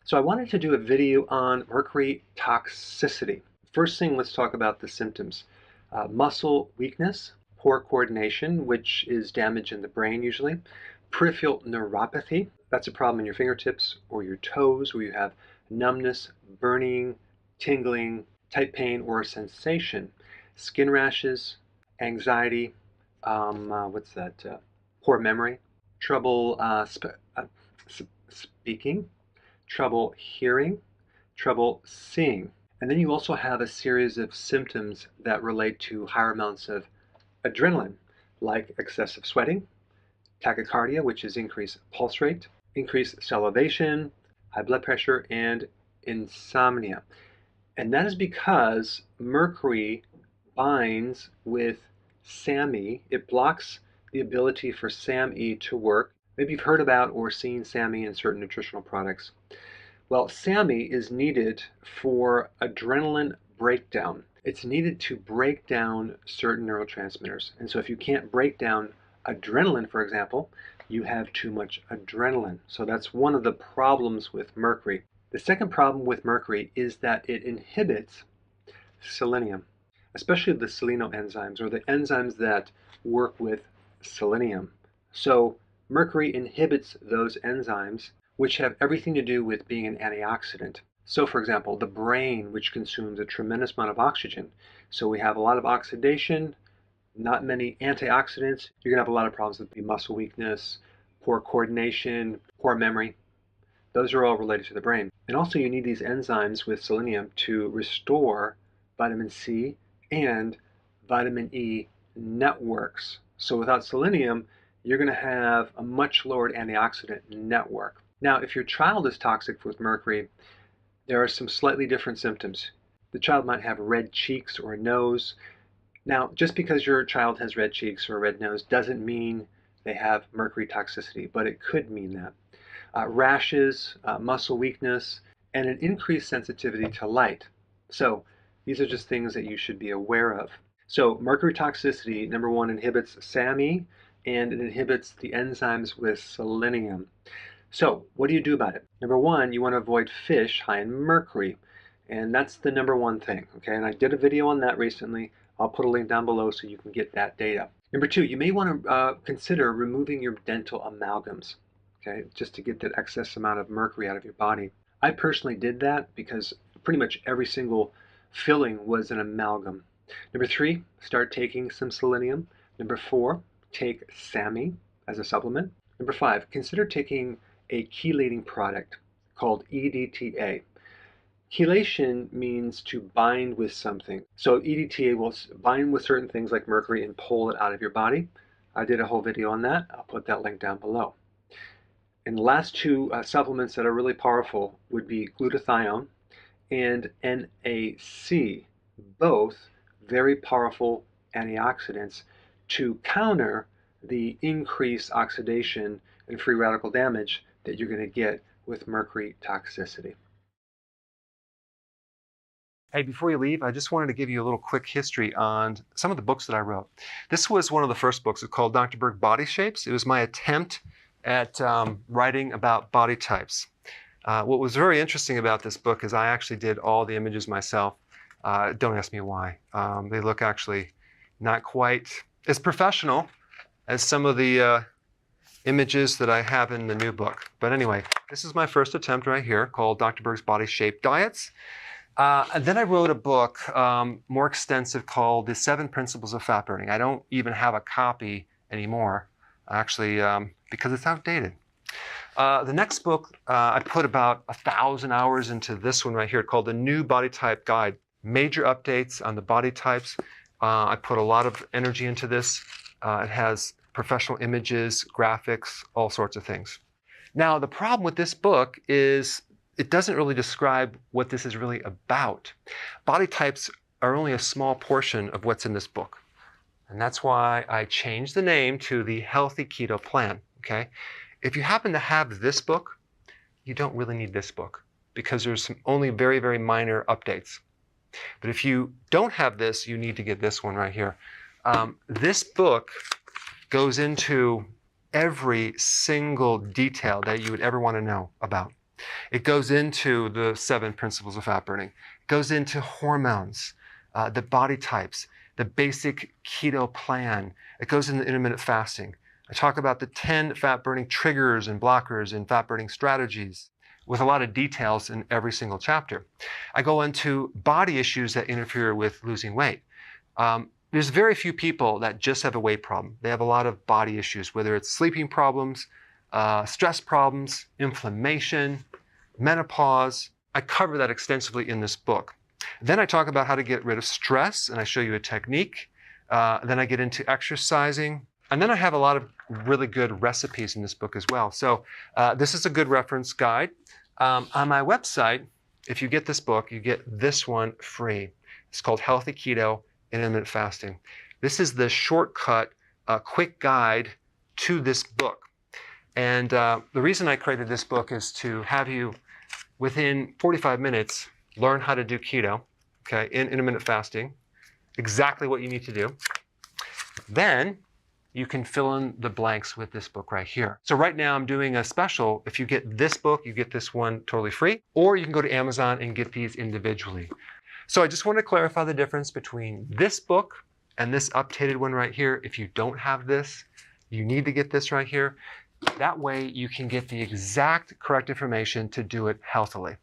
So I wanted to do a video on mercury toxicity. First thing, let's talk about the symptoms. Muscle weakness, poor coordination, which is damage in the brain usually. Peripheral neuropathy, that's a problem in your fingertips or your toes where you have numbness, burning, tingling, tight pain or sensation. Skin rashes, anxiety, poor memory, trouble speaking, trouble hearing, trouble seeing. And then you also have a series of symptoms that relate to higher amounts of adrenaline, like excessive sweating, tachycardia, which is increased pulse rate, increased salivation, high blood pressure, and insomnia. And that is because mercury binds with SAMe. It blocks the ability for SAMe to work. Maybe you've heard about or seen SAMe in certain nutritional products. Well, SAMe is needed for adrenaline breakdown. It's needed to break down certain neurotransmitters. And so if you can't break down adrenaline, for example, you have too much adrenaline. So that's one of the problems with mercury. The second problem with mercury is that it inhibits selenium, especially the selenoenzymes, or the enzymes that work with selenium. So mercury inhibits those enzymes, which have everything to do with being an antioxidant. So for example, the brain, which consumes a tremendous amount of oxygen. So we have a lot of oxidation, not many antioxidants. You're gonna have a lot of problems with muscle weakness, poor coordination, poor memory. Those are all related to the brain. And also you need these enzymes with selenium to restore vitamin C and vitamin E networks. So without selenium, you're gonna have a much lowered antioxidant network. Now, if your child is toxic with mercury, there are some slightly different symptoms. The child might have red cheeks or a nose. Now, just because your child has red cheeks or a red nose doesn't mean they have mercury toxicity, but it could mean that. Rashes, muscle weakness, and an increased sensitivity to light. So these are just things that you should be aware of. So mercury toxicity, number one, inhibits SAMe, and it inhibits the enzymes with selenium. So what do you do about it? Number one, you want to avoid fish high in mercury. And that's the number one thing, okay? And I did a video on that recently. I'll put a link down below so you can get that data. Number two, you may want to consider removing your dental amalgams, okay? Just to get that excess amount of mercury out of your body. I personally did that because pretty much every single filling was an amalgam. Number three, start taking some selenium. Number four, take SAMe as a supplement. Number five, consider taking a chelating product called EDTA. Chelation means to bind with something. So EDTA will bind with certain things like mercury and pull it out of your body. I did a whole video on that. I'll put that link down below. And the last two supplements that are really powerful would be glutathione and NAC, both very powerful antioxidants to counter the increased oxidation and free radical damage that you're going to get with mercury toxicity. Hey, before you leave, I just wanted to give you a little quick history on some of the books that I wrote. This was one of the first books. It's called Dr. Berg Body Shapes. It was my attempt at writing about body types. What was very interesting about this book is I actually did all the images myself. Don't ask me why. They look actually not quite as professional as some of the images that I have in the new book. But anyway, this is my first attempt right here called Dr. Berg's Body Shape Diets. And then I wrote a book more extensive called The 7 Principles of Fat Burning. I don't even have a copy anymore, actually, because it's outdated. The next book, I put about 1,000 hours into this one right here called The New Body Type Guide. Major updates on the body types. I put a lot of energy into this. It has professional images, graphics, all sorts of things. Now, the problem with this book is it doesn't really describe what this is really about. Body types are only a small portion of what's in this book. And that's why I changed the name to the Healthy Keto Plan, okay? If you happen to have this book, you don't really need this book because there's only very, very minor updates. But if you don't have this, you need to get this one right here. This book goes into every single detail that you would ever want to know about. It goes into the 7 principles of fat burning. It goes into hormones, the body types, the basic keto plan. It goes into intermittent fasting. I talk about the 10 fat-burning triggers and blockers and fat-burning strategies with a lot of details in every single chapter. I go into body issues that interfere with losing weight. There's very few people that just have a weight problem. They have a lot of body issues, whether it's sleeping problems, stress problems, inflammation, menopause. I cover that extensively in this book. Then I talk about how to get rid of stress, and I show you a technique. Then I get into exercising. And then I have a lot of really good recipes in this book as well. So this is a good reference guide. On my website, if you get this book, you get this one free. It's called Healthy Keto and Intermittent Fasting. This is the shortcut, quick guide to this book. And the reason I created this book is to have you, within 45 minutes, learn how to do keto, okay, in intermittent fasting, exactly what you need to do. Then you can fill in the blanks with this book right here. So right now I'm doing a special. If you get this book, you get this one totally free, or you can go to Amazon and get these individually. So I just want to clarify the difference between this book and this updated one right here. If you don't have this, you need to get this right here. That way you can get the exact correct information to do it healthily.